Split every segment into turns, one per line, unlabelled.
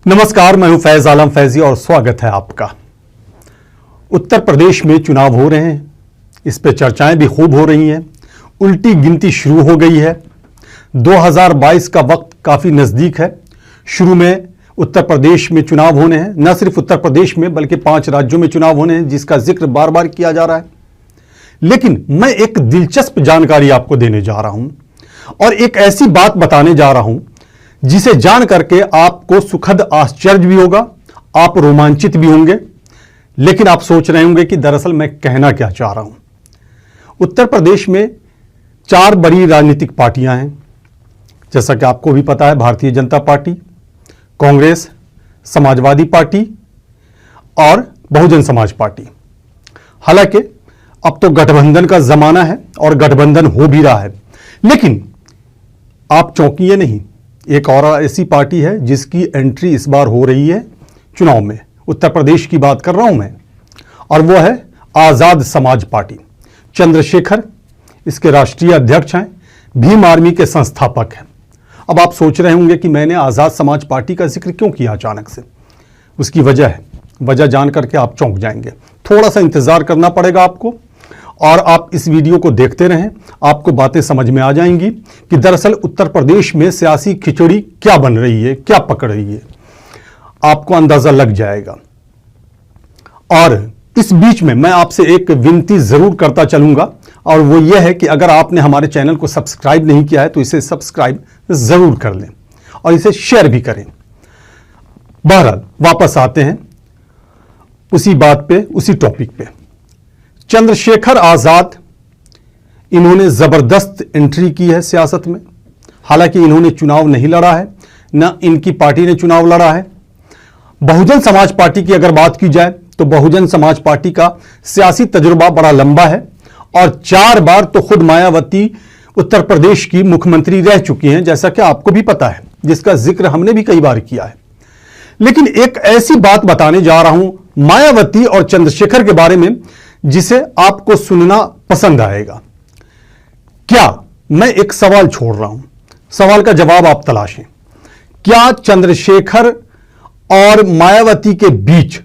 नमस्कार, मैं हूं फैज आलम फैजी और स्वागत है आपका। उत्तर प्रदेश में चुनाव हो रहे हैं, इस पे चर्चाएं भी खूब हो रही हैं। उल्टी गिनती शुरू हो गई है। 2022 का वक्त काफी नजदीक है। शुरू में उत्तर प्रदेश में चुनाव होने हैं, न सिर्फ उत्तर प्रदेश में बल्कि 5 राज्यों में चुनाव होने हैं, जिसका जिक्र बार बार किया जा रहा है। लेकिन मैं एक दिलचस्प जानकारी आपको देने जा रहा हूं और एक ऐसी बात बताने जा रहा हूं जिसे जान करके आपको सुखद आश्चर्य भी होगा, आप रोमांचित भी होंगे। लेकिन आप सोच रहे होंगे कि दरअसल मैं कहना क्या चाह रहा हूं। उत्तर प्रदेश में 4 बड़ी राजनीतिक पार्टियां हैं, जैसा कि आपको भी पता है। भारतीय जनता पार्टी, कांग्रेस, समाजवादी पार्टी और बहुजन समाज पार्टी। हालांकि अब तो गठबंधन का जमाना है और गठबंधन हो भी रहा है, लेकिन आप चौंकिए नहीं। एक और ऐसी पार्टी है जिसकी एंट्री इस बार हो रही है चुनाव में। उत्तर प्रदेश की बात कर रहा हूं मैं, और वो है आजाद समाज पार्टी। चंद्रशेखर इसके राष्ट्रीय अध्यक्ष हैं, भीम आर्मी के संस्थापक हैं। अब आप सोच रहे होंगे कि मैंने आजाद समाज पार्टी का जिक्र क्यों किया अचानक से। उसकी वजह है, वजह जान करके आप चौंक जाएंगे। थोड़ा सा इंतजार करना पड़ेगा आपको और आप इस वीडियो को देखते रहें, आपको बातें समझ में आ जाएंगी कि दरअसल उत्तर प्रदेश में सियासी खिचड़ी क्या बन रही है, क्या पकड़ रही है। आपको अंदाजा लग जाएगा। और इस बीच में मैं आपसे एक विनती जरूर करता चलूंगा, और वो ये है कि अगर आपने हमारे चैनल को सब्सक्राइब नहीं किया है तो इसे सब्सक्राइब जरूर कर लें और इसे शेयर भी करें। बहरहाल वापस आते हैं उसी बात पे, उसी टॉपिक पे। चंद्रशेखर आजाद, इन्होंने जबरदस्त एंट्री की है सियासत में। हालांकि इन्होंने चुनाव नहीं लड़ा है, न इनकी पार्टी ने चुनाव लड़ा है। बहुजन समाज पार्टी की अगर बात की जाए तो बहुजन समाज पार्टी का सियासी तजुर्बा बड़ा लंबा है और 4 बार तो खुद मायावती उत्तर प्रदेश की मुख्यमंत्री रह चुकी हैं, जैसा कि आपको भी पता है, जिसका जिक्र हमने भी कई बार किया है। लेकिन एक ऐसी बात बताने जा रहा हूं मायावती और चंद्रशेखर के बारे में जिसे आपको सुनना पसंद आएगा। क्या, मैं एक सवाल छोड़ रहा हूं, सवाल का जवाब आप तलाशें। क्या चंद्रशेखर और मायावती के बीच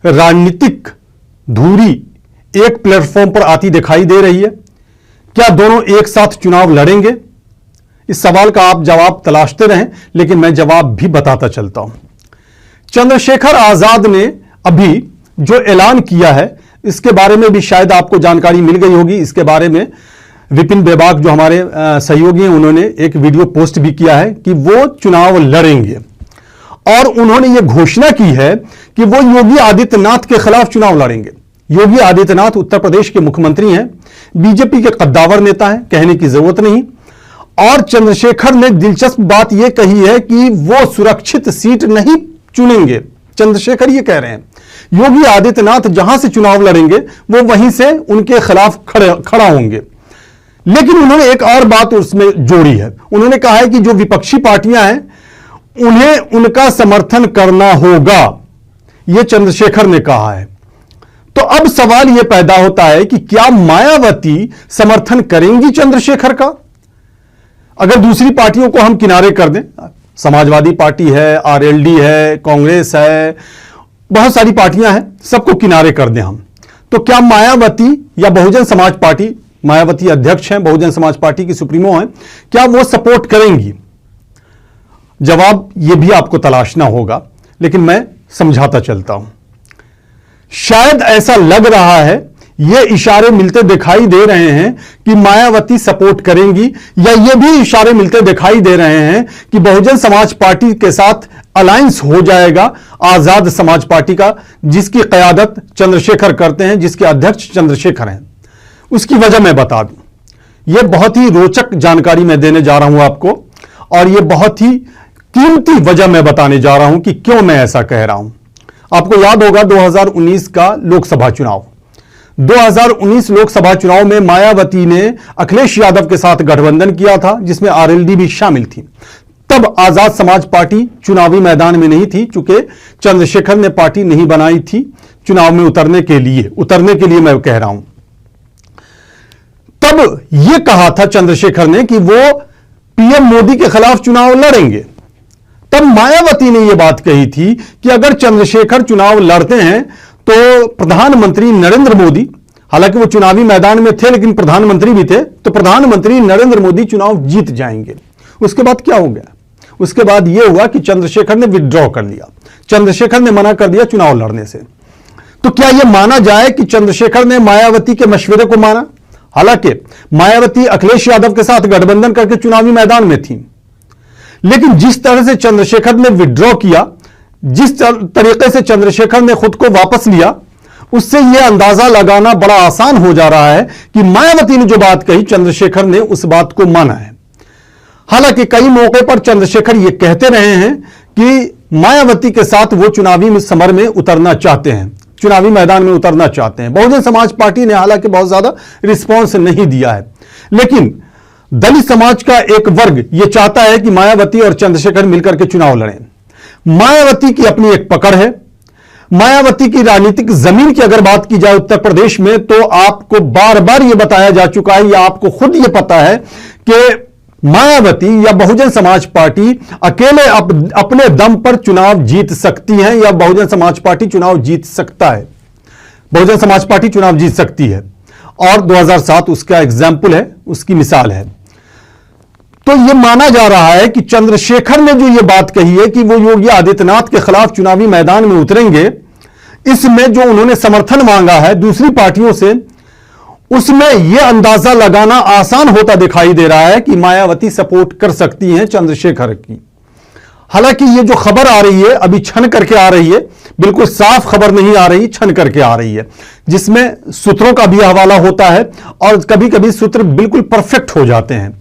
राजनीतिक दूरी एक प्लेटफॉर्म पर आती दिखाई दे रही है? क्या दोनों एक साथ चुनाव लड़ेंगे? इस सवाल का आप जवाब तलाशते रहें, लेकिन मैं जवाब भी बताता चलता हूं। चंद्रशेखर आजाद ने अभी जो ऐलान किया है, इसके बारे में भी शायद आपको जानकारी मिल गई होगी। इसके बारे में विपिन बेबाक, जो हमारे सहयोगी हैं, उन्होंने एक वीडियो पोस्ट भी किया है कि वो चुनाव लड़ेंगे और उन्होंने ये घोषणा की है कि वो योगी आदित्यनाथ के खिलाफ चुनाव लड़ेंगे। योगी आदित्यनाथ उत्तर प्रदेश के मुख्यमंत्री हैं, बीजेपी के कद्दावर नेता हैं, कहने की जरूरत नहीं। और चंद्रशेखर ने दिलचस्प बात यह कही है कि वो सुरक्षित सीट नहीं चुनेंगे। चंद्रशेखर ये कह रहे हैं योगी आदित्यनाथ जहां से चुनाव लड़ेंगे वो वहीं से उनके खिलाफ खड़ा होंगे। लेकिन उन्होंने एक और बात उसमें जोड़ी है। उन्होंने कहा है कि जो विपक्षी पार्टियां हैं उन्हें उनका समर्थन करना होगा, यह चंद्रशेखर ने कहा है। तो अब सवाल यह पैदा होता है कि क्या मायावती समर्थन करेंगी चंद्रशेखर का? अगर दूसरी पार्टियों को हम किनारे कर दें, समाजवादी पार्टी है, आरएलडी है, कांग्रेस है, बहुत सारी पार्टियां हैं, सबको किनारे कर दें हम, तो क्या मायावती या बहुजन समाज पार्टी, मायावती अध्यक्ष हैं, बहुजन समाज पार्टी की सुप्रीमो हैं, क्या वो सपोर्ट करेंगी? जवाब ये भी आपको तलाशना होगा, लेकिन मैं समझाता चलता हूं। शायद ऐसा लग रहा है, ये इशारे मिलते दिखाई दे रहे हैं कि मायावती सपोर्ट करेंगी, या ये भी इशारे मिलते दिखाई दे रहे हैं कि बहुजन समाज पार्टी के साथ अलायंस हो जाएगा आजाद समाज पार्टी का, जिसकी क़यादत चंद्रशेखर करते हैं, जिसके अध्यक्ष चंद्रशेखर हैं। उसकी वजह मैं बता दूं। यह बहुत ही रोचक जानकारी मैं देने जा रहा हूं आपको, और यह बहुत ही कीमती वजह मैं बताने जा रहा हूं कि क्यों मैं ऐसा कह रहा हूं। आपको याद होगा 2019 का लोकसभा चुनाव। 2019 लोकसभा चुनाव में मायावती ने अखिलेश यादव के साथ गठबंधन किया था, जिसमें आरएलडी भी शामिल थी। तब आजाद समाज पार्टी चुनावी मैदान में नहीं थी, चूंकि चंद्रशेखर ने पार्टी नहीं बनाई थी चुनाव में उतरने के लिए मैं कह रहा हूं। तब यह कहा था चंद्रशेखर ने कि वो पीएम मोदी के खिलाफ चुनाव लड़ेंगे। तब मायावती ने यह बात कही थी कि अगर चंद्रशेखर चुनाव लड़ते हैं तो प्रधानमंत्री नरेंद्र मोदी, हालांकि वो चुनावी मैदान में थे लेकिन प्रधानमंत्री भी थे, तो प्रधानमंत्री नरेंद्र मोदी चुनाव जीत जाएंगे। उसके बाद क्या हो गया? उसके बाद यह हुआ कि चंद्रशेखर ने विथड्रॉ कर लिया, चंद्रशेखर ने मना कर दिया चुनाव लड़ने से। तो क्या यह माना जाए कि चंद्रशेखर ने मायावती के मशवरे को माना? हालांकि मायावती अखिलेश यादव के साथ गठबंधन करके चुनावी मैदान में थी, लेकिन जिस तरह से चंद्रशेखर ने विथड्रॉ किया, जिस तरीके से चंद्रशेखर ने खुद को वापस लिया, उससे यह अंदाजा लगाना बड़ा आसान हो जा रहा है कि मायावती ने जो बात कही चंद्रशेखर ने उस बात को माना है। हालांकि कई मौके पर चंद्रशेखर यह कहते रहे हैं कि मायावती के साथ वो चुनावी समर में उतरना चाहते हैं, चुनावी मैदान में उतरना चाहते हैं। बहुजन समाज पार्टी ने हालांकि बहुत ज्यादा रिस्पॉन्स नहीं दिया है, लेकिन दलित समाज का एक वर्ग यह चाहता है कि मायावती और चंद्रशेखर मिलकर के चुनाव लड़ें। मायावती की अपनी एक पकड़ है। मायावती की राजनीतिक जमीन की अगर बात की जाए उत्तर प्रदेश में, तो आपको बार बार यह बताया जा चुका है या आपको खुद यह पता है कि मायावती या बहुजन समाज पार्टी अकेले अपने दम पर चुनाव जीत सकती है, या बहुजन समाज पार्टी चुनाव जीत सकता है, बहुजन समाज पार्टी चुनाव जीत सकती है। और 2007 उसका एग्जाम्पल है, उसकी मिसाल है। तो यह माना जा रहा है कि चंद्रशेखर ने जो यह बात कही है कि वो योगी आदित्यनाथ के खिलाफ चुनावी मैदान में उतरेंगे, इसमें जो उन्होंने समर्थन मांगा है दूसरी पार्टियों से, उसमें यह अंदाजा लगाना आसान होता दिखाई दे रहा है कि मायावती सपोर्ट कर सकती हैं चंद्रशेखर की। हालांकि यह जो खबर आ रही है अभी छन करके आ रही है, बिल्कुल साफ खबर नहीं आ रही, छन करके आ रही है, जिसमें सूत्रों का भी हवाला होता है और कभी कभी सूत्र बिल्कुल परफेक्ट हो जाते हैं।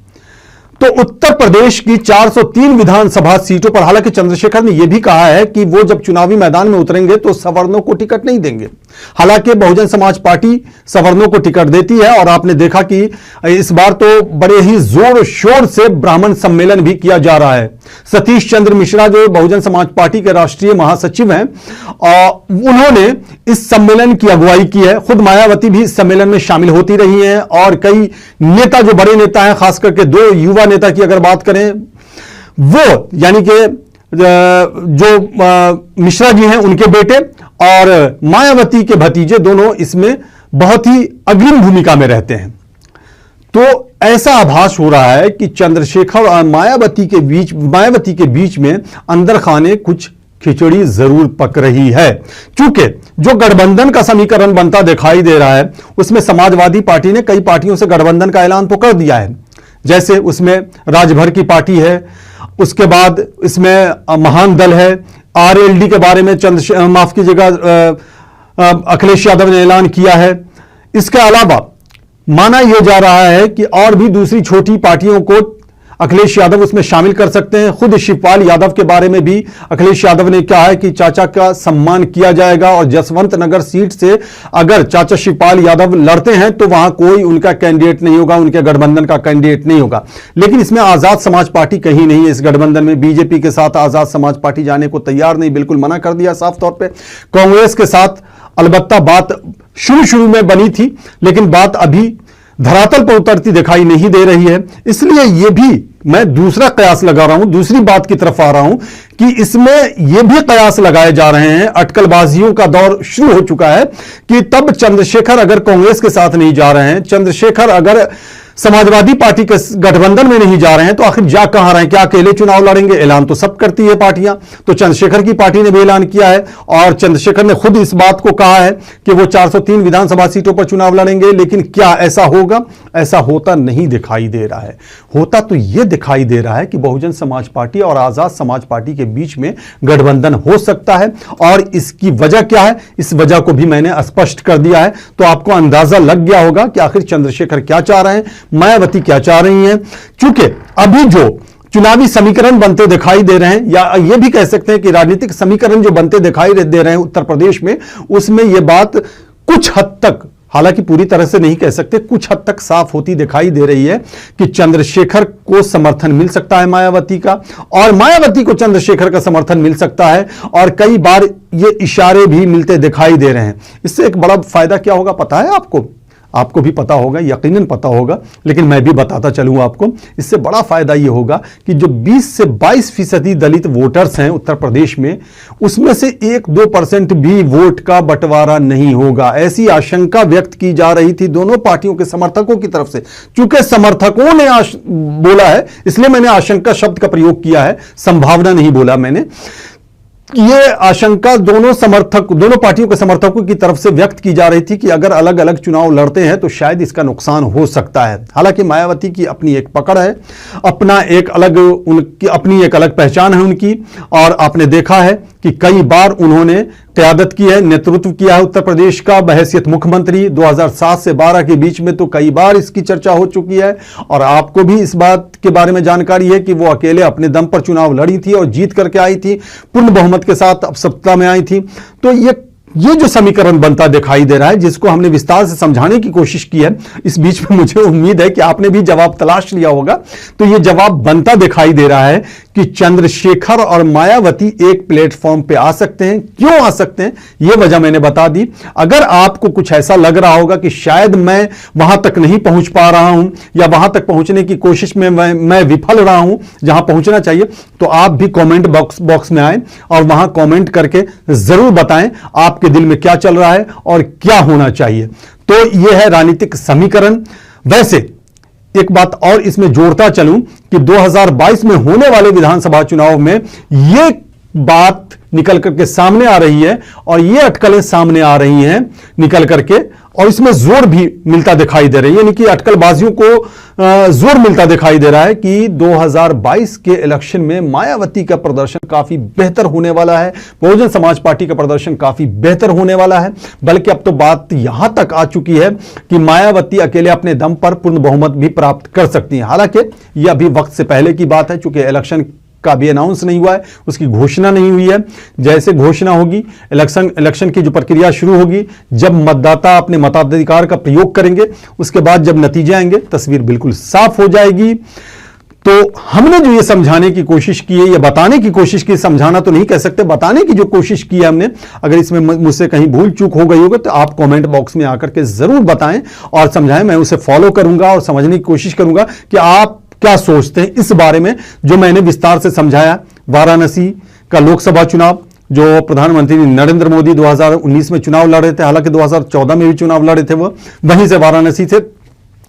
तो उत्तर प्रदेश की 403 विधानसभा सीटों पर हालांकि चंद्रशेखर ने यह भी कहा है कि वो जब चुनावी मैदान में उतरेंगे तो सवर्णों को टिकट नहीं देंगे। हालांकि बहुजन समाज पार्टी सवर्णों को टिकट देती है और आपने देखा कि इस बार तो बड़े ही जोर शोर से ब्राह्मण सम्मेलन भी किया जा रहा है। सतीश चंद्र मिश्रा जो बहुजन समाज पार्टी के राष्ट्रीय महासचिव हैं, उन्होंने इस सम्मेलन की अगुवाई की है। खुद मायावती भी इस सम्मेलन में शामिल होती रही हैं और कई नेता जो बड़े नेता हैं, खास करके 2 युवा नेता की अगर बात करें, वो यानी कि जो मिश्रा जी हैं उनके बेटे और मायावती के भतीजे, दोनों इसमें बहुत ही अग्रिम भूमिका में रहते हैं। तो ऐसा आभास हो रहा है कि चंद्रशेखर और मायावती के बीच में अंदर खाने कुछ खिचड़ी जरूर पक रही है। चूंकि जो गठबंधन का समीकरण बनता दिखाई दे रहा है, उसमें समाजवादी पार्टी ने कई पार्टियों से गठबंधन का ऐलान तो कर दिया है, जैसे उसमें राजभर की पार्टी है, उसके बाद इसमें महान दल है, आरएलडी के बारे में माफ कीजिएगा अखिलेश यादव ने ऐलान किया है। इसके अलावा माना यह जा रहा है कि और भी दूसरी छोटी पार्टियों को अखिलेश यादव उसमें शामिल कर सकते हैं। खुद शिवपाल यादव के बारे में भी अखिलेश यादव ने कहा है कि चाचा का सम्मान किया जाएगा और जसवंत नगर सीट से अगर चाचा शिवपाल यादव लड़ते हैं तो वहां कोई उनका कैंडिडेट नहीं होगा, उनके गठबंधन का कैंडिडेट नहीं होगा। लेकिन इसमें आजाद समाज पार्टी कहीं नहीं है। इस गठबंधन में बीजेपी के साथ आजाद समाज पार्टी जाने को तैयार नहीं, बिल्कुल मना कर दिया साफ तौर पर। कांग्रेस के साथ अलबत्ता बात शुरू में बनी थी, लेकिन बात अभी धरातल पर उतरती दिखाई नहीं दे रही है। इसलिए यह भी मैं दूसरा कयास लगा रहा हूं, दूसरी बात की तरफ आ रहा हूं कि इसमें यह भी कयास लगाए जा रहे हैं, अटकलबाजियों का दौर शुरू हो चुका है कि तब चंद्रशेखर अगर कांग्रेस के साथ नहीं जा रहे हैं, चंद्रशेखर अगर समाजवादी पार्टी के गठबंधन में नहीं जा रहे हैं, तो आखिर जा कहां रहे हैं? क्या अकेले चुनाव लड़ेंगे? ऐलान तो सब करती है पार्टियां, तो चंद्रशेखर की पार्टी ने भी ऐलान किया है और चंद्रशेखर ने खुद इस बात को कहा है कि वो 403 विधानसभा सीटों पर चुनाव लड़ेंगे। लेकिन क्या ऐसा होगा? ऐसा होता नहीं दिखाई दे रहा है। होता तो यह दिखाई दे रहा है कि बहुजन समाज पार्टी और आजाद समाज पार्टी के बीच में गठबंधन हो सकता है और इसकी वजह क्या है, इस वजह को भी मैंने स्पष्ट कर दिया है। तो आपको अंदाजा लग गया होगा कि आखिर चंद्रशेखर क्या चाह रहे हैं, मायावती क्या चाह रही हैं। चूंकि अभी जो चुनावी समीकरण बनते दिखाई दे रहे हैं, या यह भी कह सकते हैं कि राजनीतिक समीकरण जो बनते दिखाई दे रहे हैं उत्तर प्रदेश में, उसमें यह बात कुछ हद तक, हालांकि पूरी तरह से नहीं कह सकते, कुछ हद तक साफ होती दिखाई दे रही है कि चंद्रशेखर को समर्थन मिल सकता है मायावती का, और मायावती को चंद्रशेखर का समर्थन मिल सकता है, और कई बार ये इशारे भी मिलते दिखाई दे रहे हैं। इससे एक बड़ा फायदा क्या होगा पता है आपको? आपको भी पता होगा, यकीनन पता होगा, लेकिन मैं भी बताता चलूँ आपको। इससे बड़ा फायदा ये होगा कि जो 20 से 22% दलित वोटर्स हैं उत्तर प्रदेश में, उसमें से 1-2% भी वोट का बंटवारा नहीं होगा, ऐसी आशंका व्यक्त की जा रही थी दोनों पार्टियों के समर्थकों की तरफ से। चूंकि समर्थकों ने बोला है, इसलिए मैंने आशंका शब्द का प्रयोग किया है, संभावना नहीं बोला मैंने। ये आशंका दोनों पार्टियों के समर्थकों की तरफ से व्यक्त की जा रही थी कि अगर अलग अलग चुनाव लड़ते हैं तो शायद इसका नुकसान हो सकता है। हालांकि मायावती की अपनी एक पकड़ है, अपनी एक अलग पहचान है उनकी, और आपने देखा है कि कई बार उन्होंने क़यादत की है, नेतृत्व किया है उत्तर प्रदेश का बहैसियत मुख्यमंत्री। 2007 से 12 के बीच में तो कई बार इसकी चर्चा हो चुकी है, और आपको भी इस बात के बारे में जानकारी है कि वो अकेले अपने दम पर चुनाव लड़ी थी और जीत करके आई थी, पूर्ण बहुमत के साथ अब सत्ता में आई थी। तो ये जो समीकरण बनता दिखाई दे रहा है, जिसको हमने विस्तार से समझाने की कोशिश की है, इस बीच में मुझे उम्मीद है कि आपने भी जवाब तलाश लिया होगा। तो ये जवाब बनता दिखाई दे रहा है कि चंद्रशेखर और मायावती एक प्लेटफॉर्म पे आ सकते हैं। क्यों आ सकते हैं, यह वजह मैंने बता दी। अगर आपको कुछ ऐसा लग रहा होगा कि शायद मैं वहां तक नहीं पहुंच पा रहा हूं, या वहां तक पहुंचने की कोशिश में मैं विफल रहा हूं जहां पहुंचना चाहिए, तो आप भी कमेंट बॉक्स में आए और वहां कमेंट करके जरूर बताएं आपके दिल में क्या चल रहा है और क्या होना चाहिए। तो यह है राजनीतिक समीकरण। वैसे एक बात और इसमें जोड़ता चलूं कि 2022 में होने वाले विधानसभा चुनाव में यह बात निकल करके सामने आ रही है, और ये अटकलें सामने आ रही हैं निकल करके, और इसमें जोर भी मिलता दिखाई दे रही है, यानी कि अटकलबाजियों को जोर मिलता दिखाई दे रहा है कि 2022 के इलेक्शन में मायावती का प्रदर्शन काफी बेहतर होने वाला है, बहुजन समाज पार्टी का प्रदर्शन काफी बेहतर होने वाला है। बल्कि अब तो बात यहां तक आ चुकी है कि मायावती अकेले अपने दम पर पूर्ण बहुमत भी प्राप्त कर सकती हैं। हालांकि यह अभी वक्त से पहले की बात है, चूंकि इलेक्शन का भी अनाउंस नहीं हुआ है, उसकी घोषणा नहीं हुई है। जैसे घोषणा होगी, इलेक्शन की जो प्रक्रिया शुरू होगी, जब मतदाता अपने मताधिकार का प्रयोग करेंगे, उसके बाद जब नतीजे आएंगे, तस्वीर बिल्कुल साफ हो जाएगी। तो हमने जो ये समझाने की कोशिश की है, ये बताने की कोशिश की, समझाना तो नहीं कह सकते, बताने की जो कोशिश की है हमने, अगर इसमें मुझसे कहीं भूल चूक हो गई होगी तो आप कमेंट बॉक्स में आकर के जरूर बताएं और समझाएं। मैं उसे फॉलो करूंगा और समझने की कोशिश करूंगा कि आप क्या सोचते हैं इस बारे में जो मैंने विस्तार से समझाया। वाराणसी का लोकसभा चुनाव, जो प्रधानमंत्री नरेंद्र मोदी 2019 में चुनाव लड़ रहे थे, हालांकि 2014 में भी चुनाव लड़े थे वो, वहीं से वाराणसी से,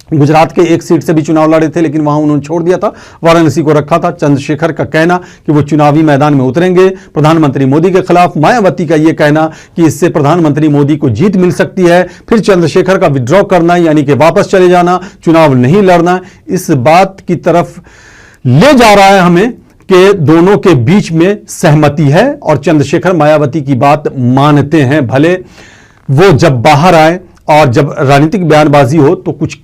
गुजरात के एक सीट से भी चुनाव लड़े थे, लेकिन वहां उन्होंने छोड़ दिया था, वाराणसी को रखा था। चंद्रशेखर का कहना कि वो चुनावी मैदान में उतरेंगे प्रधानमंत्री मोदी के खिलाफ, मायावती का ये कहना कि इससे प्रधानमंत्री मोदी को जीत मिल सकती है, फिर चंद्रशेखर का विड्रॉ करना, यानी कि वापस चले जाना, चुनाव नहीं लड़ना, इस बात की तरफ ले जा रहा है हमें कि दोनों के बीच में सहमति है और चंद्रशेखर मायावती की बात मानते हैं। भले वो जब बाहर आए और जब राजनीतिक बयानबाजी हो तो कुछ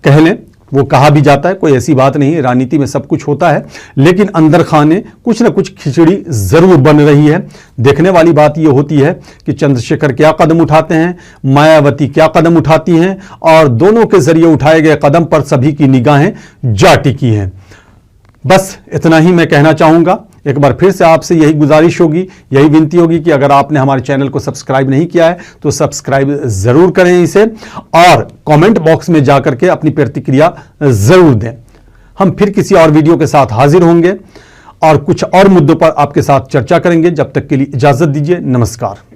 कह लें, वो कहा भी जाता है, कोई ऐसी बात नहीं है, राजनीति में सब कुछ होता है, लेकिन अंदर खाने कुछ ना कुछ खिचड़ी जरूर बन रही है। देखने वाली बात ये होती है कि चंद्रशेखर क्या कदम उठाते हैं, मायावती क्या कदम उठाती हैं, और दोनों के जरिए उठाए गए कदम पर सभी की निगाहें जा टिकी हैं। बस इतना ही मैं कहना चाहूंगा। एक बार फिर से आपसे यही गुजारिश होगी, यही विनती होगी कि अगर आपने हमारे चैनल को सब्सक्राइब नहीं किया है तो सब्सक्राइब जरूर करें इसे, और कमेंट बॉक्स में जाकर के अपनी प्रतिक्रिया जरूर दें। हम फिर किसी और वीडियो के साथ हाजिर होंगे और कुछ और मुद्दों पर आपके साथ चर्चा करेंगे। जब तक के लिए इजाजत दीजिए, नमस्कार।